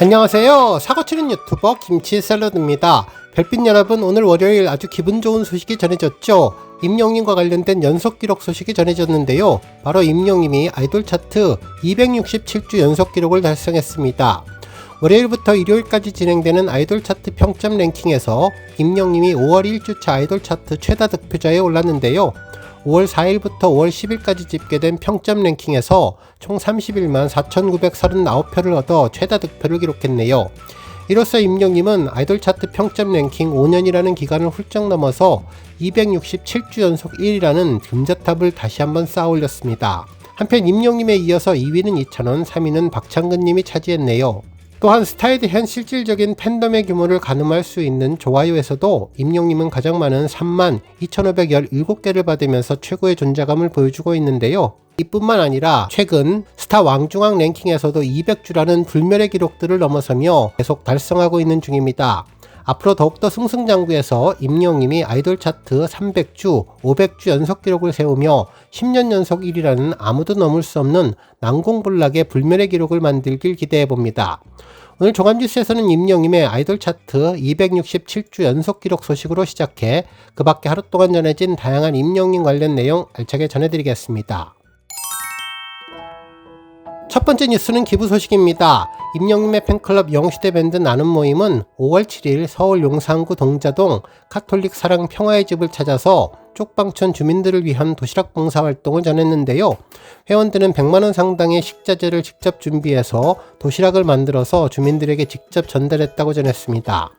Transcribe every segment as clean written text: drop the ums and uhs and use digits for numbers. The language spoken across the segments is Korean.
안녕하세요. 사고치는 유튜버 김치샐러드입니다. 별빛 여러분, 오늘 월요일 아주 기분 좋은 소식이 전해졌죠. 임영님과 관련된 연속 기록 소식이 전해졌는데요. 바로 임영님이 아이돌 차트 267주 연속 기록을 달성했습니다. 월요일부터 일요일까지 진행되는 아이돌 차트 평점 랭킹에서 임영님이 5월 1주차 아이돌 차트 최다 득표자에 올랐는데요. 5월 4일부터 5월 10일까지 집계된 평점 랭킹에서 총 31만 4,939표를 얻어 최다 득표를 기록했네요. 이로써 임영님은 아이돌 차트 평점 랭킹 5년이라는 기간을 훌쩍 넘어서 267주 연속 1위라는 금자탑을 다시 한번 쌓아 올렸습니다. 한편 임영님에 이어서 2위는 이찬원, 3위는 박창근님이 차지했네요. 또한 스타에 대한 실질적인 팬덤의 규모를 가늠할 수 있는 좋아요에서도 임영님은 가장 많은 3만 2,517개를 받으면서 최고의 존재감을 보여주고 있는데요. 이뿐만 아니라 최근 스타 왕중왕 랭킹에서도 200주라는 불멸의 기록들을 넘어서며 계속 달성하고 있는 중입니다. 앞으로 더욱더 승승장구해서 임영님이 아이돌 차트 300주, 500주 연속 기록을 세우며 10년 연속 1위라는 아무도 넘을 수 없는 난공불락의 불멸의 기록을 만들길 기대해봅니다. 오늘 종합뉴스에서는 임영님의 아이돌 차트 267주 연속 기록 소식으로 시작해 그 밖에 하루 동안 전해진 다양한 임영님 관련 내용 알차게 전해드리겠습니다. 첫 번째 뉴스는 기부 소식입니다. 임영님의 팬클럽 영시대 밴드 나눔 모임은 5월 7일 서울 용산구 동자동 카톨릭 사랑 평화의 집을 찾아서 쪽방촌 주민들을 위한 도시락 봉사 활동을 전했는데요. 회원들은 100만원 상당의 식자재를 직접 준비해서 도시락을 만들어서 주민들에게 직접 전달했다고 전했습니다.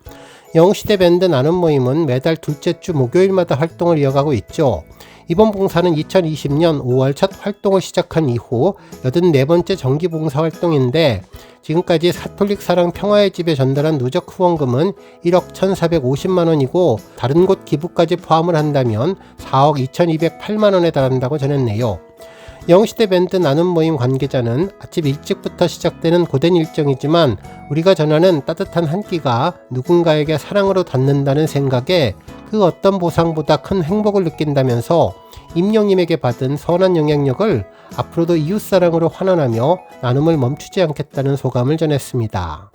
영시대 밴드 나눔 모임은 매달 둘째 주 목요일마다 활동을 이어가고 있죠. 이번 봉사는 2020년 5월 첫 활동을 시작한 이후 84번째 정기 봉사 활동인데 지금까지 가톨릭 사랑 평화의 집에 전달한 누적 후원금은 1억 1,450만원이고 다른 곳 기부까지 포함을 한다면 4억 2,208만원에 달한다고 전했네요. 영시대 밴드 나눔 모임 관계자는 아침 일찍부터 시작되는 고된 일정이지만 우리가 전하는 따뜻한 한 끼가 누군가에게 사랑으로 닿는다는 생각에 그 어떤 보상보다 큰 행복을 느낀다면서 임영님에게 받은 선한 영향력을 앞으로도 이웃사랑으로 환원하며 나눔을 멈추지 않겠다는 소감을 전했습니다.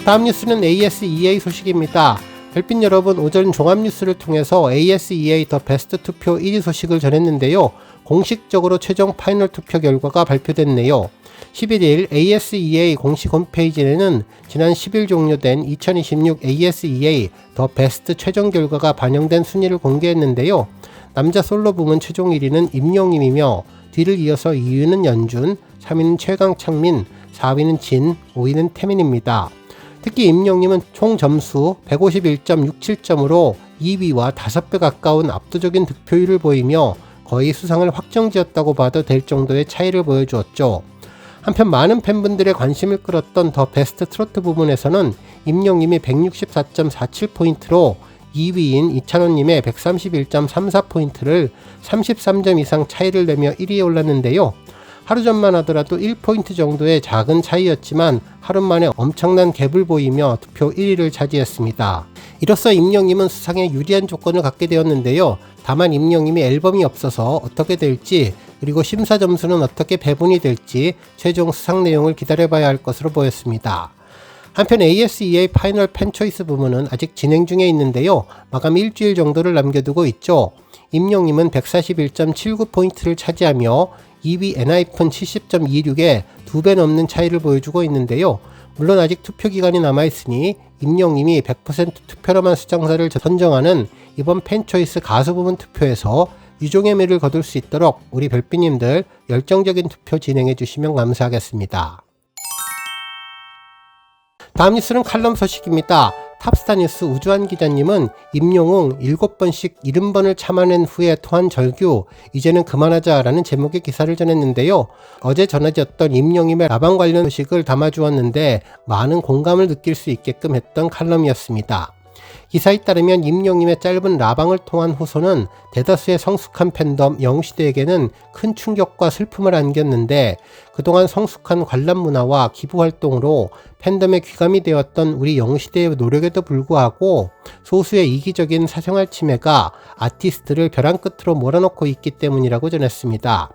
다음 뉴스는 ASEA 소식입니다. 별빛 여러분, 오전 종합뉴스를 통해서 ASEA 더 베스트 투표 1위 소식을 전했는데요. 공식적으로 최종 파이널 투표 결과가 발표됐네요. 11일 ASEA 공식 홈페이지에는 지난 10일 종료된 2026 ASEA 더 베스트 최종 결과가 반영된 순위를 공개했는데요. 남자 솔로 부문 최종 1위는 임영님이며 뒤를 이어서 2위는 연준, 3위는 최강창민, 4위는 진, 5위는 태민입니다. 특히 임영님은 총 점수 151.67점으로 2위와 5배 가까운 압도적인 득표율을 보이며 거의 수상을 확정지었다고 봐도 될 정도의 차이를 보여주었죠. 한편 많은 팬분들의 관심을 끌었던 더 베스트 트로트 부분에서는 임영님이 164.47포인트로 2위인 이찬원님의 131.34포인트를 33점 이상 차이를 내며 1위에 올랐는데요. 하루 전만 하더라도 1포인트 정도의 작은 차이였지만 하루 만에 엄청난 갭을 보이며 투표 1위를 차지했습니다. 이로써 임영님은 수상에 유리한 조건을 갖게 되었는데요. 다만 임영님이 앨범이 없어서 어떻게 될지 그리고 심사 점수는 어떻게 배분이 될지 최종 수상 내용을 기다려봐야 할 것으로 보였습니다. 한편 ASEA 파이널 팬초이스 부문은 아직 진행 중에 있는데요. 마감 일주일 정도를 남겨두고 있죠. 임영님은 141.79포인트를 차지하며 2위 엔하이픈 70.26에 2배 넘는 차이를 보여주고 있는데요. 물론 아직 투표 기간이 남아있으니 임영님이 100% 투표로만 수상자를 선정하는 이번 팬초이스 가수 부문 투표에서 유종의 미를 거둘 수 있도록 우리 별빛님들 열정적인 투표 진행해 주시면 감사하겠습니다. 다음 뉴스는 칼럼 소식입니다. 탑스타뉴스 우주한 기자님은 임영웅 7번씩 70번을 참아낸 후에 토한 절규, 이제는 그만하자라는 제목의 기사를 전했는데요. 어제 전해졌던 임영웅의 라방 관련 소식을 담아주었는데 많은 공감을 느낄 수 있게끔 했던 칼럼이었습니다. 기사에 따르면 임영웅의 짧은 라방을 통한 호소는 대다수의 성숙한 팬덤 영시대에게는 큰 충격과 슬픔을 안겼는데 그동안 성숙한 관람 문화와 기부 활동으로 팬덤의 귀감이 되었던 우리 영시대의 노력에도 불구하고 소수의 이기적인 사생활 침해가 아티스트를 벼랑 끝으로 몰아넣고 있기 때문이라고 전했습니다.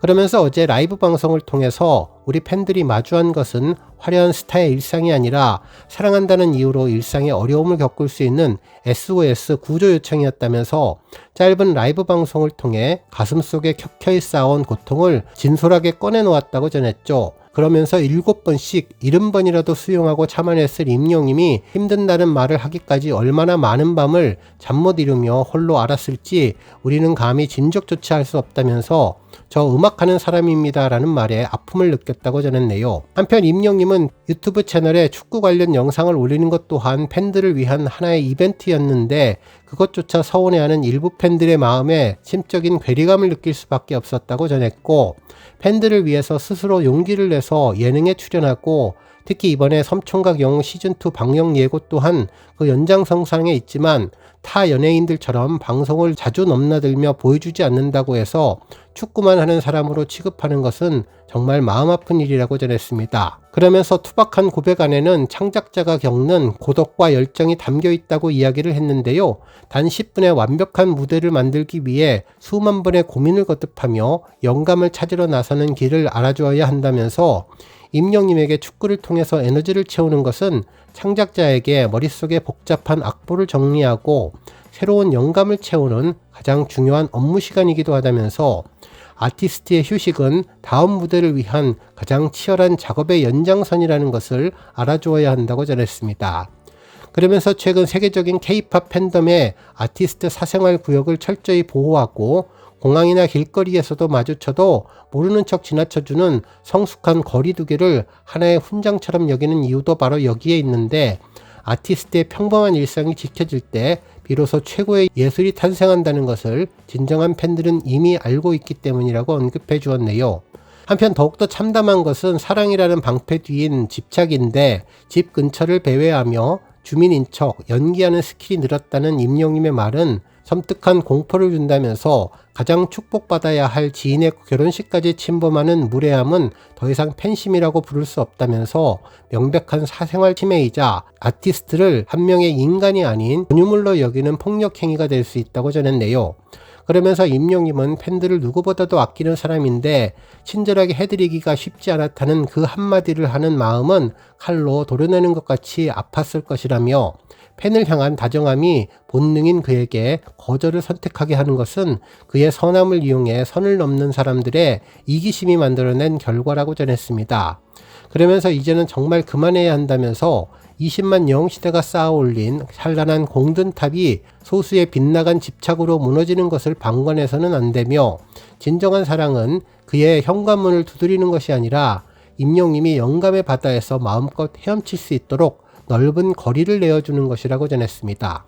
그러면서 어제 라이브 방송을 통해서 우리 팬들이 마주한 것은 화려한 스타의 일상이 아니라 사랑한다는 이유로 일상에 어려움을 겪을 수 있는 SOS 구조 요청이었다면서 짧은 라이브 방송을 통해 가슴속에 켜켜이 쌓아온 고통을 진솔하게 꺼내놓았다고 전했죠. 그러면서 7번씩 70번이라도 수용하고 참아냈을 임영님이 힘든다는 말을 하기까지 얼마나 많은 밤을 잠 못 이루며 홀로 앓았을지 우리는 감히 진적조차 할 수 없다면서 저 음악하는 사람입니다 라는 말에 아픔을 느꼈다고 전했네요. 한편 임영님은 유튜브 채널에 축구 관련 영상을 올리는 것 또한 팬들을 위한 하나의 이벤트였는데 그것조차 서운해하는 일부 팬들의 마음에 심적인 괴리감을 느낄 수밖에 없었다고 전했고, 팬들을 위해서 스스로 용기를 내서 예능에 출연하고 특히 이번에 섬총각 영웅 시즌2 방영 예고 또한 그 연장선상에 있지만 타 연예인들처럼 방송을 자주 넘나들며 보여주지 않는다고 해서 축구만 하는 사람으로 취급하는 것은 정말 마음 아픈 일이라고 전했습니다. 그러면서 투박한 고백 안에는 창작자가 겪는 고독과 열정이 담겨 있다고 이야기를 했는데요. 단 10분의 완벽한 무대를 만들기 위해 수만 번의 고민을 거듭하며 영감을 찾으러 나서는 길을 알아주어야 한다면서 임영님에게 축구를 통해서 에너지를 채우는 것은 창작자에게 머릿속에 복잡한 악보를 정리하고 새로운 영감을 채우는 가장 중요한 업무 시간이기도 하다면서 아티스트의 휴식은 다음 무대를 위한 가장 치열한 작업의 연장선이라는 것을 알아주어야 한다고 전했습니다. 그러면서 최근 세계적인 K-POP 팬덤의 아티스트 사생활 구역을 철저히 보호하고 공항이나 길거리에서도 마주쳐도 모르는 척 지나쳐주는 성숙한 거리두기를 하나의 훈장처럼 여기는 이유도 바로 여기에 있는데, 아티스트의 평범한 일상이 지켜질 때 비로소 최고의 예술이 탄생한다는 것을 진정한 팬들은 이미 알고 있기 때문이라고 언급해 주었네요. 한편 더욱더 참담한 것은 사랑이라는 방패 뒤인 집착인데, 집 근처를 배회하며 주민인 척 연기하는 스킬이 늘었다는 임영님의 말은 섬뜩한 공포를 준다면서 가장 축복받아야 할 지인의 결혼식까지 침범하는 무례함은 더 이상 팬심이라고 부를 수 없다면서 명백한 사생활 침해이자 아티스트를 한 명의 인간이 아닌 분유물로 여기는 폭력 행위가 될 수 있다고 전했네요. 그러면서 임영님은 팬들을 누구보다도 아끼는 사람인데 친절하게 해드리기가 쉽지 않았다는 그 한마디를 하는 마음은 칼로 도려내는 것 같이 아팠을 것이라며, 팬을 향한 다정함이 본능인 그에게 거절을 선택하게 하는 것은 그의 선함을 이용해 선을 넘는 사람들의 이기심이 만들어낸 결과라고 전했습니다. 그러면서 이제는 정말 그만해야 한다면서 20만 영웅시대가 쌓아올린 찬란한 공든탑이 소수의 빗나간 집착으로 무너지는 것을 방관해서는 안 되며, 진정한 사랑은 그의 현관문을 두드리는 것이 아니라 임영님이 영감의 바다에서 마음껏 헤엄칠 수 있도록 넓은 거리를 내어주는 것이라고 전했습니다.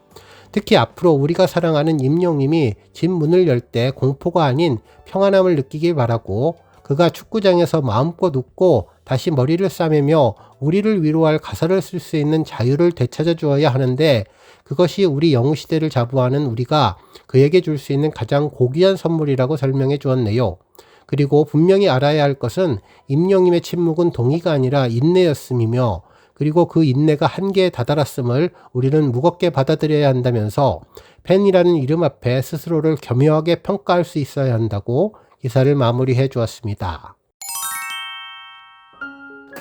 특히 앞으로 우리가 사랑하는 임영님이 집 문을 열 때 공포가 아닌 평안함을 느끼길 바라고, 그가 축구장에서 마음껏 웃고 다시 머리를 싸매며 우리를 위로할 가사를 쓸 수 있는 자유를 되찾아 주어야 하는데, 그것이 우리 영웅시대를 자부하는 우리가 그에게 줄 수 있는 가장 고귀한 선물이라고 설명해 주었네요. 그리고 분명히 알아야 할 것은 임영님의 침묵은 동의가 아니라 인내였음이며, 그리고 그 인내가 한계에 다다랐음을 우리는 무겁게 받아들여야 한다면서 팬이라는 이름 앞에 스스로를 겸허하게 평가할 수 있어야 한다고 기사를 마무리해 주었습니다.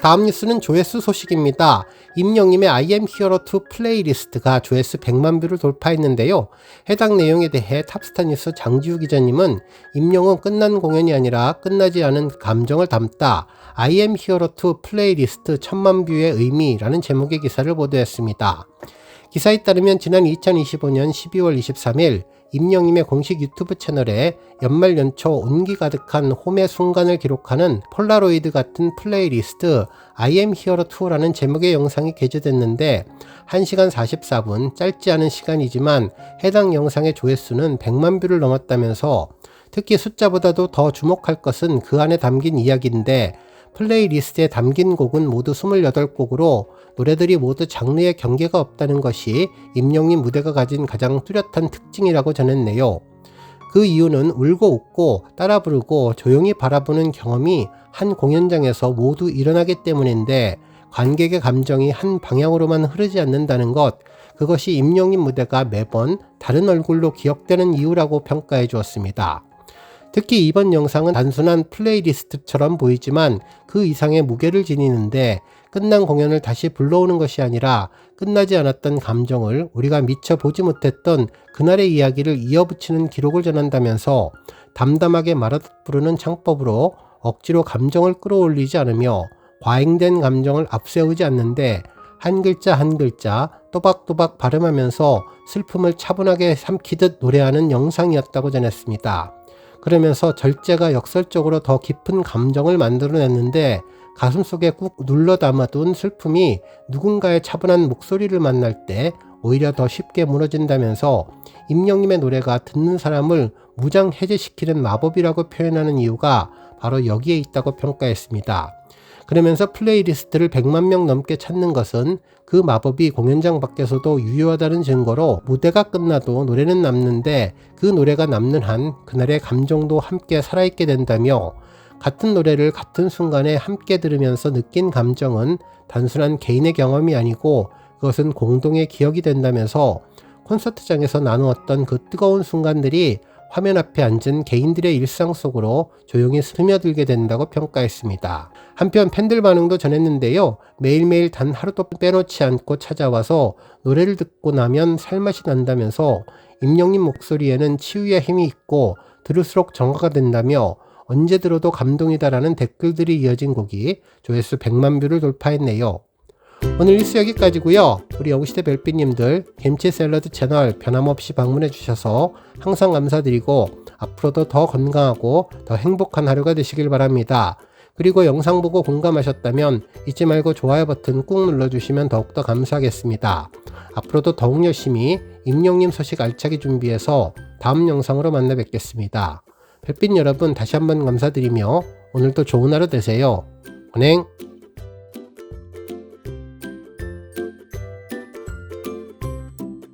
다음 뉴스는 조회수 소식입니다. 임영님의 I am hero 2 플레이리스트가 조회수 100만 뷰를 돌파했는데요. 해당 내용에 대해 탑스타 뉴스 장지우 기자님은 임영은 끝난 공연이 아니라 끝나지 않은 감정을 담다 I am hero 2 플레이리스트 1000만 뷰의 의미라는 제목의 기사를 보도했습니다. 기사에 따르면 지난 2025년 12월 23일 임영님의 공식 유튜브 채널에 연말 연초 온기 가득한 홈의 순간을 기록하는 폴라로이드 같은 플레이리스트 I am hero 2라는 제목의 영상이 게재됐는데 1시간 44분, 짧지 않은 시간이지만 해당 영상의 조회수는 100만 뷰를 넘었다면서, 특히 숫자보다도 더 주목할 것은 그 안에 담긴 이야기인데, 플레이리스트에 담긴 곡은 모두 28곡으로 노래들이 모두 장르의 경계가 없다는 것이 임영님 무대가 가진 가장 뚜렷한 특징이라고 전했네요. 그 이유는 울고 웃고 따라 부르고 조용히 바라보는 경험이 한 공연장에서 모두 일어나기 때문인데, 관객의 감정이 한 방향으로만 흐르지 않는다는 것, 그것이 임영님 무대가 매번 다른 얼굴로 기억되는 이유라고 평가해 주었습니다. 특히 이번 영상은 단순한 플레이리스트처럼 보이지만 그 이상의 무게를 지니는데, 끝난 공연을 다시 불러오는 것이 아니라 끝나지 않았던 감정을, 우리가 미처 보지 못했던 그날의 이야기를 이어붙이는 기록을 전한다면서 담담하게 말하듯 부르는 창법으로 억지로 감정을 끌어올리지 않으며 과잉된 감정을 앞세우지 않는데, 한 글자 한 글자 또박또박 발음하면서 슬픔을 차분하게 삼키듯 노래하는 영상이었다고 전했습니다. 그러면서 절제가 역설적으로 더 깊은 감정을 만들어냈는데, 가슴속에 꾹 눌러 담아둔 슬픔이 누군가의 차분한 목소리를 만날 때 오히려 더 쉽게 무너진다면서 임영님의 노래가 듣는 사람을 무장 해제시키는 마법이라고 표현하는 이유가 바로 여기에 있다고 평가했습니다. 그러면서 플레이리스트를 100만 명 넘게 찾는 것은 그 마법이 공연장 밖에서도 유효하다는 증거로, 무대가 끝나도 노래는 남는데 그 노래가 남는 한 그날의 감정도 함께 살아있게 된다며, 같은 노래를 같은 순간에 함께 들으면서 느낀 감정은 단순한 개인의 경험이 아니고 그것은 공동의 기억이 된다면서 콘서트장에서 나누었던 그 뜨거운 순간들이 화면 앞에 앉은 개인들의 일상 속으로 조용히 스며들게 된다고 평가했습니다. 한편 팬들 반응도 전했는데요. 매일매일 단 하루도 빼놓지 않고 찾아와서 노래를 듣고 나면 살맛이 난다면서 임영님 목소리에는 치유의 힘이 있고 들을수록 정화가 된다며, 언제 들어도 감동이다라는 댓글들이 이어진 곡이 조회수 100만 뷰를 돌파했네요. 오늘 뉴스 여기까지고요. 우리 영시대 별빛님들 김치 샐러드 채널 변함없이 방문해 주셔서 항상 감사드리고, 앞으로도 더 건강하고 더 행복한 하루가 되시길 바랍니다. 그리고 영상 보고 공감하셨다면 잊지 말고 좋아요 버튼 꾹 눌러주시면 더욱더 감사하겠습니다. 앞으로도 더욱 열심히 임영님 소식 알차게 준비해서 다음 영상으로 만나 뵙겠습니다. 별빛 여러분 다시 한번 감사드리며 오늘도 좋은 하루 되세요. 은행